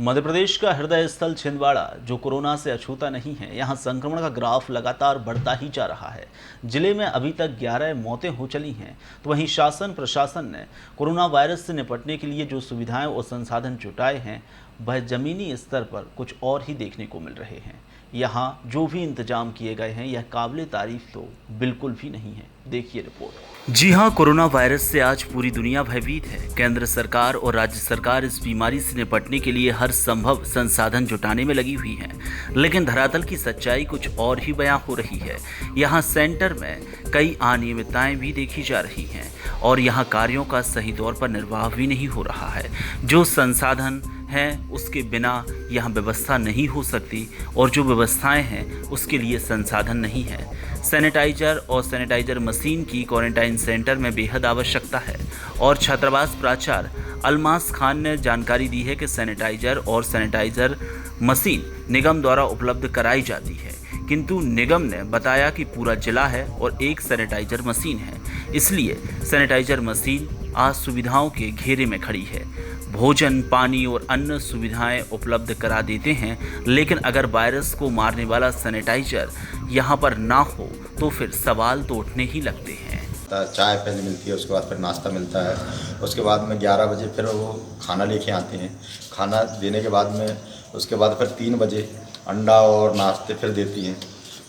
मध्य प्रदेश का हृदय स्थल छिंदवाड़ा जो कोरोना से अछूता नहीं है, यहां संक्रमण का ग्राफ लगातार बढ़ता ही जा रहा है। जिले में अभी तक 11 मौतें हो चली हैं, तो वहीं शासन प्रशासन ने कोरोना वायरस से निपटने के लिए जो सुविधाएं और संसाधन जुटाए हैं, वह जमीनी स्तर पर कुछ और ही देखने को मिल रहे हैं। यहाँ जो भी इंतजाम किए गए हैं, यह काबिले तारीफ तो बिल्कुल भी नहीं है। देखिए रिपोर्ट। जी हां, कोरोना वायरस से आज पूरी दुनिया भयभीत है। केंद्र सरकार और राज्य सरकार इस बीमारी से निपटने के लिए हर संभव संसाधन जुटाने में लगी हुई है, लेकिन धरातल की सच्चाई कुछ और ही बयां हो रही है। यहां सेंटर में कई अनियमितताएं भी देखी जा रही हैं और यहां कार्यों का सही तौर पर निर्वाह भी नहीं हो रहा है। जो संसाधन हैं उसके बिना यहाँ व्यवस्था नहीं हो सकती और जो व्यवस्थाएं हैं उसके लिए संसाधन नहीं है। सैनिटाइजर और सैनिटाइजर मशीन की क्वारंटाइन सेंटर में बेहद आवश्यकता है और छात्रावास प्राचार्य अलमास खान ने जानकारी दी है कि सैनिटाइजर और सैनिटाइजर मशीन निगम द्वारा उपलब्ध कराई जाती है, किंतु निगम ने बताया कि पूरा जिला है और एक सैनिटाइजर मशीन है, इसलिए सैनिटाइजर मशीन आज सुविधाओं के घेरे में खड़ी है। भोजन, पानी और अन्य सुविधाएं उपलब्ध करा देते हैं, लेकिन अगर वायरस को मारने वाला सैनिटाइजर यहाँ पर ना हो तो फिर सवाल तो उठने ही लगते हैं। चाय पहले मिलती है, उसके बाद फिर नाश्ता मिलता है, उसके बाद में 11 बजे फिर वो खाना लेके आते हैं। खाना देने के बाद में उसके बाद फिर 3 बजे अंडा और नाश्ते फिर देती हैं।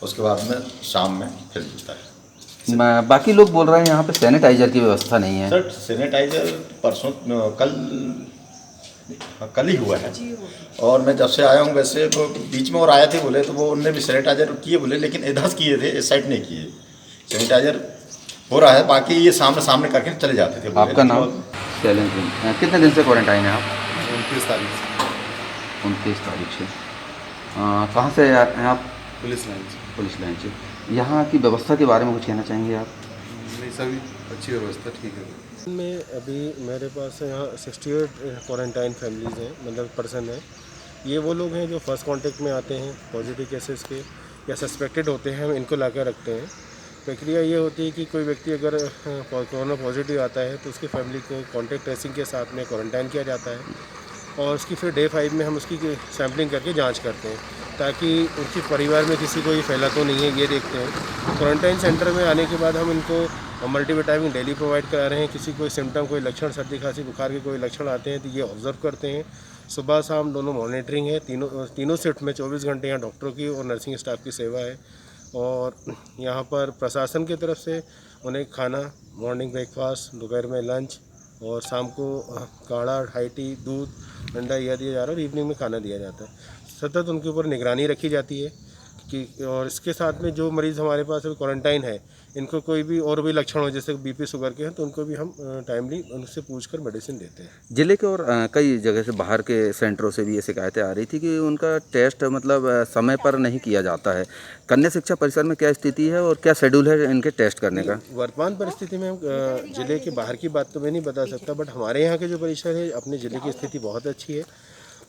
उसके बाद में शाम में फिर मिलता है। बाकी लोग बोल रहे हैं यहाँ पे सैनिटाइजर की व्यवस्था नहीं है। सर सैनिटाइजर परसों कल ही हुआ है और मैं जब से आया हूँ वैसे तो बीच में और आए थे बोले तो वो उनने भी सैनिटाइजर किए बोले, लेकिन इधर किए थे, इस साइड नहीं किए। सैनिटाइजर हो रहा है, बाकी ये सामने करके चले जाते थे। आपका नाम? शैलेंद्र सिंह। कितने दिन से क्वारंटाइन है आप? 29 तारीख से। 29 तारीख से। कहाँ से हैं आप? पुलिस लाइन से। पुलिस लाइन से। यहाँ की व्यवस्था के बारे में कुछ कहना चाहेंगे आप? नहीं, सभी अच्छी व्यवस्था ठीक है। में अभी मेरे पास यहाँ 68 क्वारंटाइन फैमिलीज़ हैं, मतलब पर्सन हैं। ये वो लोग हैं जो फर्स्ट कांटेक्ट में आते हैं पॉजिटिव केसेस के या सस्पेक्टेड होते हैं, हम इनको लाकर रखते हैं। प्रक्रिया ये होती है कि कोई व्यक्ति अगर कोरोना पॉजिटिव आता है तो उसकी फैमिली को कॉन्टैक्ट ट्रेसिंग के साथ में क्वारंटाइन किया जाता है और उसकी फिर डे 5 में हम उसकी सैम्पलिंग करके जांच करते हैं ताकि उनके परिवार में किसी को ये फैला तो नहीं है, ये देखते हैं। क्वारंटाइन सेंटर में आने के बाद हम इनको मल्टीविटामिन डेली प्रोवाइड करा रहे हैं। किसी कोई सिम्टम, कोई लक्षण, सर्दी खांसी बुखार के कोई लक्षण आते हैं तो ये ऑब्जर्व करते हैं। सुबह शाम दोनों मॉनिटरिंग है, तीनों शिफ्ट में 24 घंटे यहाँ डॉक्टरों की और नर्सिंग स्टाफ की सेवा है। और यहाँ पर प्रशासन की तरफ से उन्हें खाना, मॉर्निंग ब्रेकफास्ट, दोपहर में लंच और शाम को काढ़ा, हाई टी, दूध, अंडा यह दिया जा रहा है और इवनिंग में खाना दिया जाता है। सतत उनके ऊपर निगरानी रखी जाती है कि और इसके साथ में जो मरीज़ हमारे पास अभी क्वारंटाइन है, इनको कोई भी और भी लक्षण हो जैसे बीपी शुगर के हैं तो उनको भी हम टाइमली उनसे पूछकर मेडिसिन देते हैं। जिले के और कई जगह से बाहर के सेंटरों से भी ये शिकायतें आ रही थी कि उनका टेस्ट मतलब समय पर नहीं किया जाता है। कन्या शिक्षा परिसर में क्या स्थिति है और क्या शेड्यूल है इनके टेस्ट करने का? वर्तमान परिस्थिति में ज़िले के बाहर की बात तो मैं नहीं बता सकता, बट हमारे यहाँ के जो परिसर है अपने ज़िले की स्थिति बहुत अच्छी है।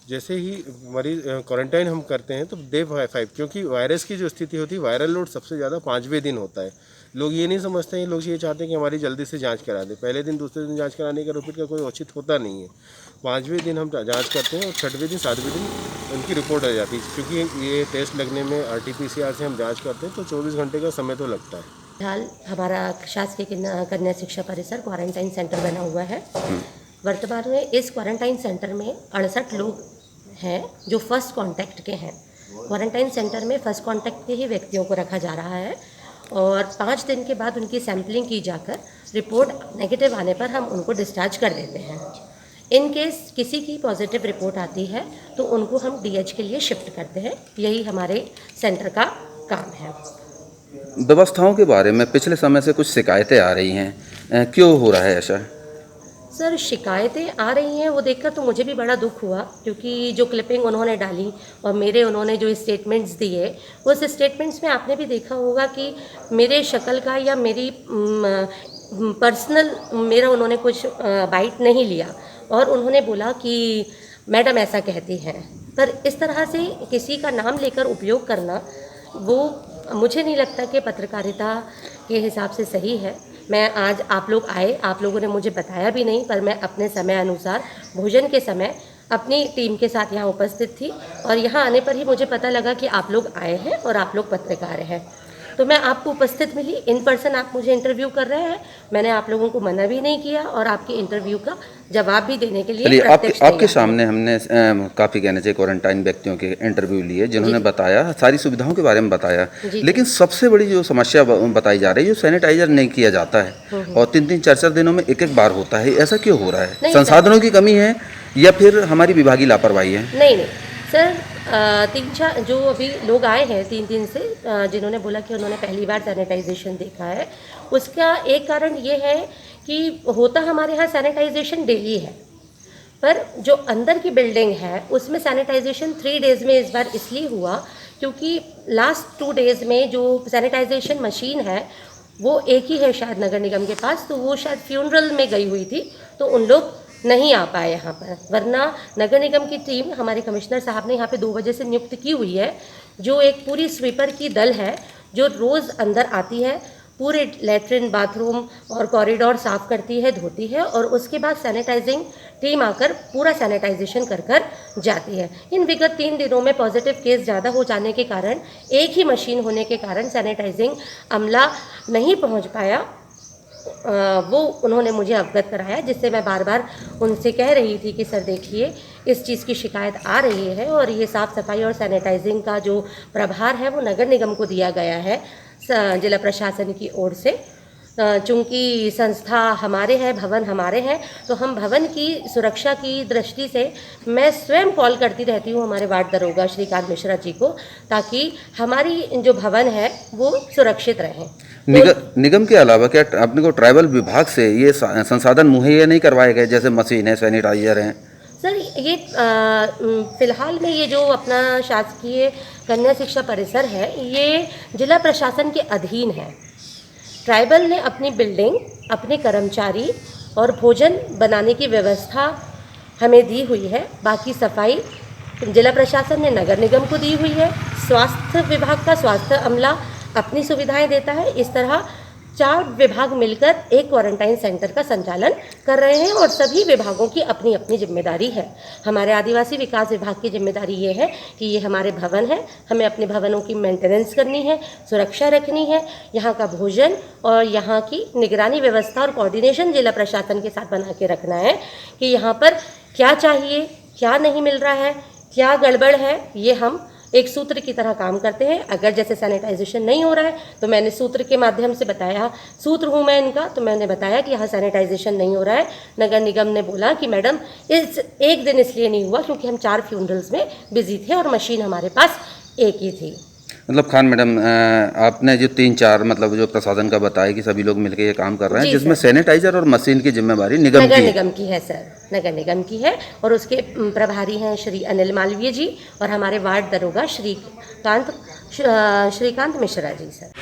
जैसे ही मरीज क्वारंटाइन हम करते हैं तो डे 5, क्योंकि वायरस की जो स्थिति होती है, वायरल लोड सबसे ज़्यादा 5वें दिन होता है। लोग ये नहीं समझते हैं, लोग ये चाहते हैं कि हमारी जल्दी से जांच करा दें। पहले दिन, दूसरे दिन जांच कराने का रिपीट का कोई औचित होता नहीं है। 5वें दिन हम जांच करते हैं और 6वें दिन, 7वें दिन उनकी रिपोर्ट आ जाती है। क्योंकि ये टेस्ट लगने में RT-PCR से हम जाँच करते हैं तो 24 घंटे का समय तो लगता है। फिलहाल हमारा शासकीय कन्या शिक्षा परिसर क्वारंटाइन सेंटर बना हुआ है। वर्तमान में इस क्वारंटाइन सेंटर में 68 लोग हैं जो फर्स्ट कांटेक्ट के हैं। क्वारंटाइन सेंटर में फर्स्ट कांटेक्ट के ही व्यक्तियों को रखा जा रहा है और 5 दिन के बाद उनकी सैंपलिंग की जाकर रिपोर्ट नेगेटिव आने पर हम उनको डिस्चार्ज कर देते हैं। इन केस किसी की पॉजिटिव रिपोर्ट आती है तो उनको हम DH के लिए शिफ्ट करते हैं। यही हमारे सेंटर का काम है। व्यवस्थाओं के बारे में पिछले समय से कुछ शिकायतें आ रही हैं, क्यों हो रहा है ऐसा? सर, शिकायतें आ रही हैं वो देखकर तो मुझे भी बड़ा दुख हुआ, क्योंकि जो क्लिपिंग उन्होंने डाली और उन्होंने जो स्टेटमेंट्स दिए, उस स्टेटमेंट्स में आपने भी देखा होगा कि मेरे शक्ल का या मेरी पर्सनल उन्होंने कुछ बाइट नहीं लिया और उन्होंने बोला कि मैडम ऐसा कहती हैं। पर इस तरह से किसी का नाम लेकर उपयोग करना, वो मुझे नहीं लगता कि पत्रकारिता के हिसाब से सही है। मैं आज आप लोग आए, आप लोगों ने मुझे बताया भी नहीं, पर मैं अपने समय अनुसार भोजन के समय अपनी टीम के साथ यहाँ उपस्थित थी और यहाँ आने पर ही मुझे पता लगा कि आप लोग आए हैं और आप लोग पत्रकार हैं। तो मैं आपको उपस्थित मिली, इन पर्सन आप मुझे इंटरव्यू कर रहे हैं, मैंने आप लोगों को मना भी नहीं किया और आपके इंटरव्यू का जवाब भी देने के लिए चलिए प्रत्यक्ष आपके तैयार सामने हमने काफ़ी कहने चाहिए क्वारंटाइन व्यक्तियों के इंटरव्यू लिए जिन्होंने बताया, सारी सुविधाओं के बारे में बताया, लेकिन सबसे बड़ी जो समस्या बताई जा रही है, जो सैनिटाइजर नहीं किया जाता है और 3-3, 4-4 दिनों में एक बार होता है, ऐसा क्यों हो रहा है? नहीं, संसाधनों की कमी है या फिर हमारी विभागीय लापरवाही है? नहीं सर, 3-4 जो अभी लोग आए हैं 3 दिन से, जिन्होंने बोला कि उन्होंने पहली बार सैनिटाइजेशन देखा है, उसका एक कारण ये है कि होता हमारे यहाँ सैनिटाइजेशन डेली है, पर जो अंदर की बिल्डिंग है उसमें सैनिटाइजेशन 3 डेज़ में इस बार इसलिए हुआ क्योंकि लास्ट 2 डेज़ में जो सैनिटाइजेशन मशीन है वो एक ही है शायद नगर निगम के पास, तो वो शायद फ्यूनरल में गई हुई थी, तो उन लोग नहीं आ पाए यहाँ पर। वरना नगर निगम की टीम हमारे कमिश्नर साहब ने यहाँ पे 2 बजे से नियुक्त की हुई है, जो एक पूरी स्वीपर की दल है जो रोज़ अंदर आती है, पूरे लैट्रिन, बाथरूम और कॉरिडोर साफ़ करती है, धोती है और उसके बाद सैनिटाइजिंग टीम आकर पूरा सैनिटाइजेशन कर जाती है। इन विगत 3 दिनों में पॉजिटिव केस ज़्यादा हो जाने के कारण, एक ही मशीन होने के कारण सैनिटाइजिंग अमला नहीं पहुँच पाया, वो उन्होंने मुझे अवगत कराया, जिससे मैं बार बार उनसे कह रही थी कि सर देखिए इस चीज़ की शिकायत आ रही है और ये साफ़ सफाई और सैनिटाइजिंग का जो प्रभार है वो नगर निगम को दिया गया है जिला प्रशासन की ओर से। चूँकि संस्था हमारे हैं, भवन हमारे हैं, तो हम भवन की सुरक्षा की दृष्टि से मैं स्वयं कॉल करती रहती हूँ हमारे वार्ड दरोगा श्रीकांत मिश्रा जी को, ताकि हमारी जो भवन है वो सुरक्षित रहें। निगम के अलावा क्या अपने को ट्राइबल विभाग से ये संसाधन मुहैया नहीं करवाए गए, जैसे मशीन है, सैनिटाइजर हैं? सर ये फ़िलहाल में ये जो अपना शासकीय कन्या शिक्षा परिसर है ये जिला प्रशासन के अधीन है। ट्राइबल ने अपनी बिल्डिंग, अपने कर्मचारी और भोजन बनाने की व्यवस्था हमें दी हुई है, बाकी सफाई जिला प्रशासन ने नगर निगम को दी हुई है, स्वास्थ्य विभाग का स्वास्थ्य अमला अपनी सुविधाएं देता है। इस तरह 4 विभाग मिलकर एक क्वारंटाइन सेंटर का संचालन कर रहे हैं और सभी विभागों की अपनी अपनी जिम्मेदारी है। हमारे आदिवासी विकास विभाग की जिम्मेदारी ये है कि ये हमारे भवन है, हमें अपने भवनों की मेंटेनेंस करनी है, सुरक्षा रखनी है, यहाँ का भोजन और यहाँ की निगरानी व्यवस्था और कोऑर्डिनेशन जिला प्रशासन के साथ बना के रखना है कि यहाँ पर क्या चाहिए, क्या नहीं मिल रहा है, क्या गड़बड़ है, ये हम एक सूत्र की तरह काम करते हैं। अगर जैसे सैनिटाइजेशन नहीं हो रहा है तो मैंने सूत्र के माध्यम से बताया, सूत्र हूँ मैं इनका, तो मैंने बताया कि यहाँ सैनिटाइजेशन नहीं हो रहा है। नगर निगम ने बोला कि मैडम इस एक दिन इसलिए नहीं हुआ क्योंकि हम 4 फ्यूनरल्स में बिजी थे और मशीन हमारे पास एक ही थी। मतलब खान मैडम, आपने जो 3-4 मतलब जो प्रशासन का बताया कि सभी लोग मिलकर ये काम कर रहे हैं, जिसमें सैनिटाइजर और मशीन की जिम्मेदारी नगर निगम की है सर, नगर निगम की है और उसके प्रभारी हैं श्री अनिल मालवीय जी और हमारे वार्ड दरोगा श्रीकांत मिश्रा जी सर।